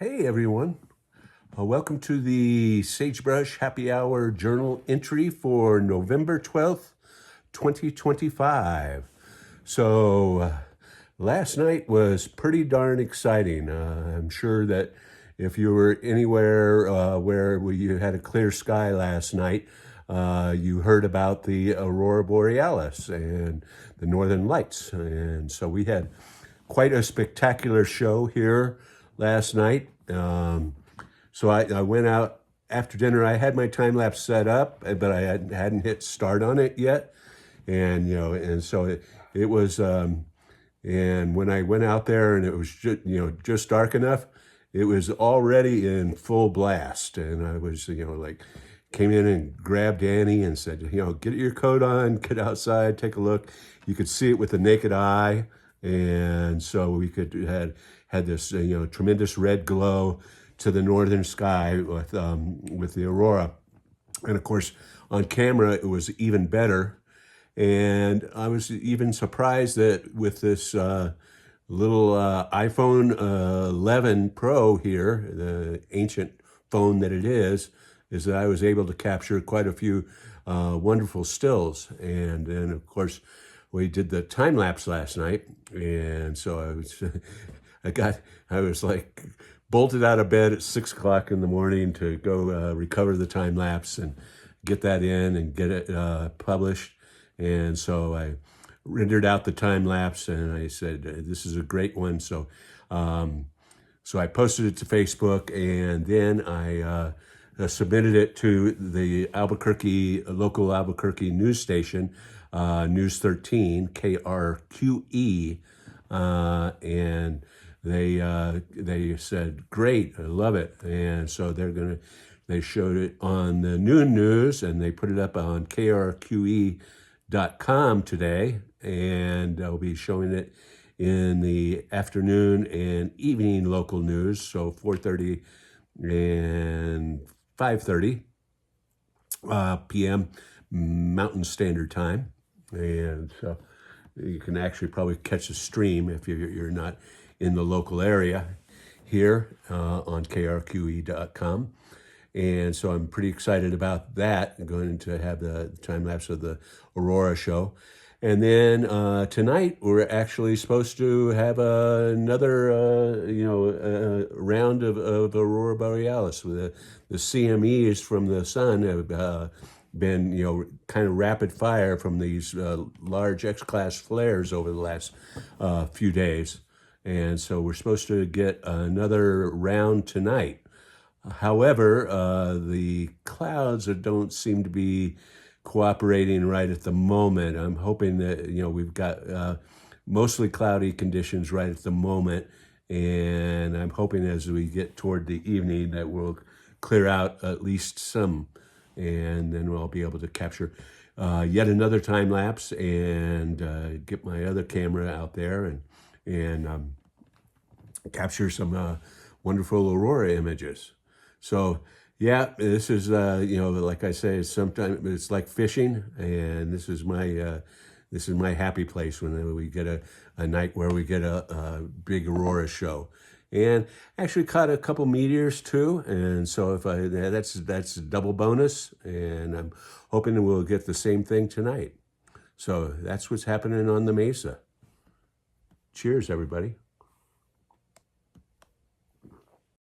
Hey everyone, welcome to the Sagebrush Happy Hour Journal entry for November 12th, 2025. So last night was pretty darn exciting. I'm sure that if you were anywhere where you had a clear sky last night, you heard about the Aurora Borealis and the Northern Lights. And so we had quite a spectacular show here last night. So I went out after dinner. I had my time lapse set up, but I hadn't hit start on it yet. And so it was, and when I went out there and it was just dark enough, it was already in full blast. And I was, like, came in and grabbed Annie and said, get your coat on, get outside, take a look. You could see it with the naked eye. And so we had this, tremendous red glow to the northern sky with the aurora. And of course, on camera, it was even better. And I was even surprised that with this little iPhone 11 Pro here, the ancient phone that it is that I was able to capture quite a few wonderful stills. And then, of course, we did the time lapse last night. And so I was like bolted out of bed at 6 o'clock in the morning to go recover the time lapse and get that in and get it published. And so I rendered out the time lapse and I said, this is a great one. So I posted it to Facebook, and then I submitted it to the local Albuquerque news station, News 13, KRQE, and they said, great, I love it. And so they showed it on the noon news, and they put it up on krqe.com today, and I'll be showing it in the afternoon and evening local news, so 4:30 and 5:30 p.m. Mountain Standard Time. And so you can actually probably catch a stream if you're not in the local area here on krqe.com. And so I'm pretty excited about that. I'm going to have the time lapse of the Aurora show. And then tonight we're actually supposed to have another round of Aurora Borealis. The CMEs from the sun have been kind of rapid fire from these large X-class flares over the last few days. And so we're supposed to get another round tonight. However, the clouds don't seem to be cooperating right at the moment. I'm hoping that, we've got mostly cloudy conditions right at the moment. And I'm hoping as we get toward the evening that we'll clear out at least some. And then we'll be able to capture yet another time lapse and get my other camera out there and capture some wonderful aurora images. So yeah, this is like I say, sometimes it's like fishing, and this is my happy place when we get a night where we get a big aurora show. And actually caught a couple meteors too, and so that's a double bonus, and I'm hoping we'll get the same thing tonight. So that's what's happening on the Mesa. Cheers, everybody.